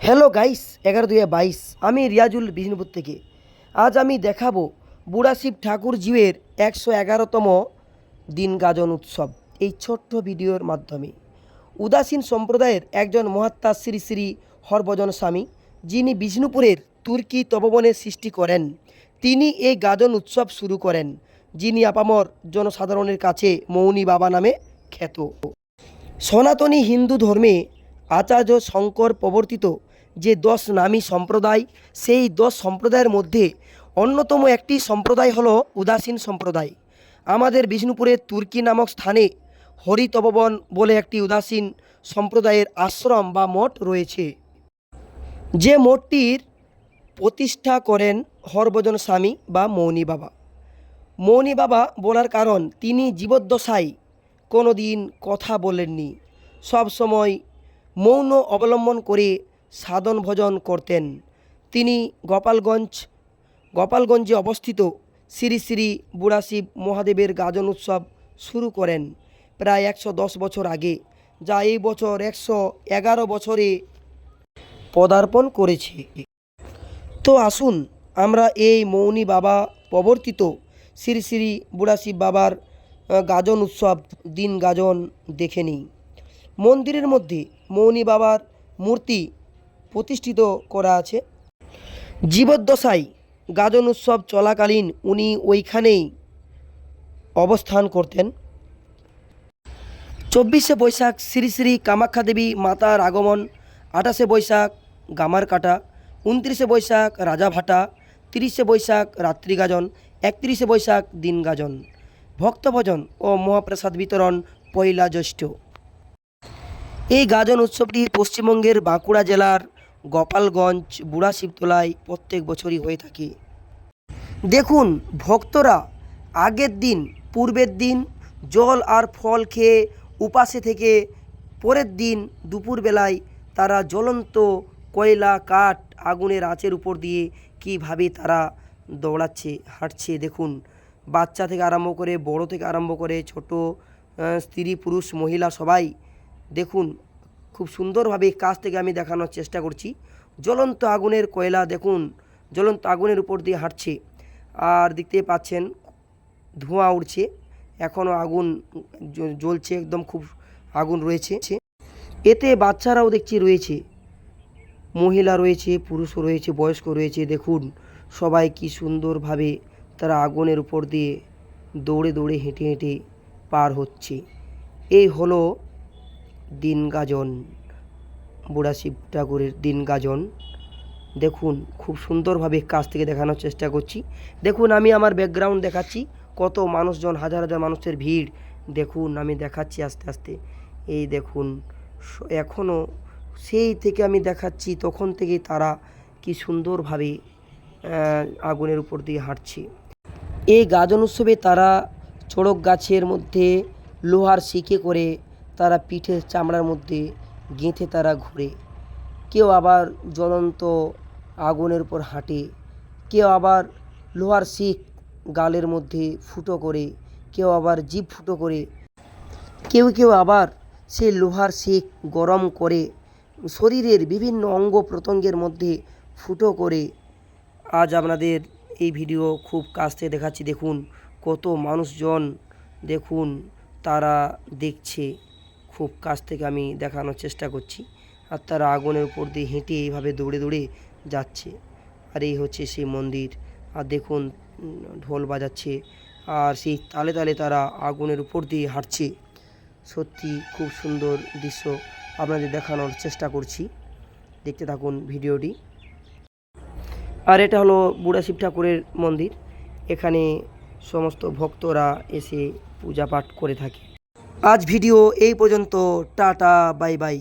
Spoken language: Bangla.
হ্যালো গাইস, 11/2/22 আমি রিয়াজুল বিষ্ণুপুর থেকে। আজ আমি দেখাবো বুড়া শিব ঠাকুরজিউয়ের 111তম দিন গাজন উৎসব এই ছোট্ট ভিডিওর মাধ্যমে। উদাসীন সম্প্রদায়ের একজন মহাত্মা শ্রী শ্রী হরভজন স্বামী, যিনি বিষ্ণুপুরের তুর্কি তপবনে সৃষ্টি করেন, তিনি এই গাজন উৎসব শুরু করেন, যিনি আপামর জনসাধারণের কাছে মৌনী বাবা নামে খ্যাত। সনাতনী হিন্দু ধর্মে আচার্য শঙ্কর প্রবর্তিত যে 10 নামী সম্প্রদায়, সেই 10 সম্প্রদায়ের মধ্যে অন্যতম একটি সম্প্রদায় হলো উদাসীন সম্প্রদায়। আমাদের বিষ্ণুপুরের তুর্কি নামক স্থানে হরিতপবন বলে একটি উদাসীন সম্প্রদায়ের আশ্রম বা মঠ রয়েছে, যে মঠটির প্রতিষ্ঠা করেন হরভজন স্বামী বা মৌনী বাবা। মৌনী বাবা বলার কারণ, তিনি জীবদ্দশায় কোনো দিন কথা বলেননি, সবসময় মৌন অবলম্বন করে সাধন ভজন করতেন। তিনি গোপালগঞ্জে অবস্থিত শ্রী শ্রী বুড়াশিব মহাদেবের গাজন উৎসব শুরু করেন প্রায় 110 বছর আগে, যা এই বছর 111 বছরে পদার্পণ করেছে। তো আসুন আমরা এই মৌনী বাবা প্রবর্তিত শ্রী শ্রী বুড়াশিব বাবার গাজন উৎসব দিন গাজন দেখে নিই। মন্দিরের মধ্যে মৌনী বাবার মূর্তি প্রতিষ্ঠিত করা আছে। জীবদ্দশায় গাজন উৎসব চলাকালীন উনি ওইখানেই অবস্থান করতেন। 24শে বৈশাখ শ্রী শ্রী কামাখ্যা দেবী মাতার আগমন, 28শে বৈশাখ গামার কাটা, 29শে বৈশাখ রাজাভাটা, 30শে বৈশাখ রাত্রি গাজন, 31শে বৈশাখ দিন গাজন, ভক্তভজন ও মহাপ্রসাদ বিতরণ 1 জ্যৈষ্ঠ। এই গাজন উৎসবটি পশ্চিমবঙ্গের বাঁকুড়া জেলার গোপালগঞ্জ বুড়া শিবতলায় প্রত্যেক বছরই হয়ে থাকে। দেখুন, ভক্তরা আগের দিন পূর্বের দিন জল আর ফল খেয়ে উপাসে থেকে পরের দিন দুপুরবেলায় তারা জ্বলন্ত কয়লা, কাঠ, আগুনের আঁচের উপর দিয়ে কীভাবে তারা দৌড়াচ্ছে, হাঁটছে। দেখুন, বাচ্চা থেকে আরম্ভ করে বড় থেকে আরম্ভ করে ছোট, স্ত্রী পুরুষ মহিলা সবাই দেখুন খুব সুন্দরভাবে কাছ থেকে আমি দেখানোর চেষ্টা করছি। জ্বলন্ত আগুনের কয়লা দেখুন, জ্বলন্ত আগুনের উপর দিয়ে হাঁটছে, আর দেখতে পাচ্ছেন ধোঁয়া উঠছে, এখনও আগুন জ্বলছে, একদম খুব আগুন রয়েছে। এতে বাচ্চারাও দেখছি রয়েছে, মহিলা রয়েছে, পুরুষও রয়েছে, বয়স্ক রয়েছে। দেখুন সবাই কি সুন্দরভাবে তারা আগুনের উপর দিয়ে দৌড়ে দৌড়ে হেঁটে হেঁটে পার হচ্ছে। এই হলো দিন গাজন, বুড়া শিব ঠাকুরের দিন গাজন। দেখুন খুব সুন্দরভাবে কাছ থেকে দেখানোর চেষ্টা করছি। দেখুন আমি আমার ব্যাকগ্রাউন্ড দেখাচ্ছি, কত মানুষজন, হাজার হাজার মানুষের ভিড়। দেখুন আমি দেখাচ্ছি আস্তে আস্তে। এই দেখুন এখনও সেই থেকে আমি দেখাচ্ছি, তখন থেকেই তারা কি সুন্দরভাবে আগুনের উপর দিয়ে হাঁটছে। এই গাজন উৎসবে তারা চড়ক গাছের মধ্যে লোহার শিকে করে তারা পিঠের চামড়ার মধ্যে গেঁথে তারা ঘুরে। কেউ আবার জ্বলন্ত আগুনের উপর হাঁটে, কেউ আবার লোহার শিক গালের মধ্যে ফুটো করে, কেউ আবার জিভ ফুটো করে, কেউ আবার সেই লোহার শিক গরম করে শরীরের বিভিন্ন অঙ্গ প্রত্যঙ্গের মধ্যে ফুটো করে। আজ আপনাদের এই ভিডিও খুব কাছ থেকে দেখাচ্ছি। দেখুন কত মানুষজন, দেখুন তারা দেখছে, খুব কাছ থেকে আমি দেখানোর চেষ্টা করছি। আর তারা আগুনের উপর দিয়ে হেঁটে এইভাবে দৌড়ে দৌড়ে যাচ্ছে। আর এই হচ্ছে সেই মন্দির। আর দেখুন ঢোল বাজাচ্ছে, আর সেই তালে তালে তারা আগুনের উপর দিয়ে হাঁটছে। সত্যি খুব সুন্দর দৃশ্য আপনাদের দেখানোর চেষ্টা করছি, দেখতে থাকুন ভিডিওটি। আর এটা হলো বুড়া শিব ঠাকুরের মন্দির, এখানে সমস্ত ভক্তরা এসে পূজা পাঠ করে থাকে। আজ ভিডিও এই পর্যন্ত, টাটা, বাই বাই।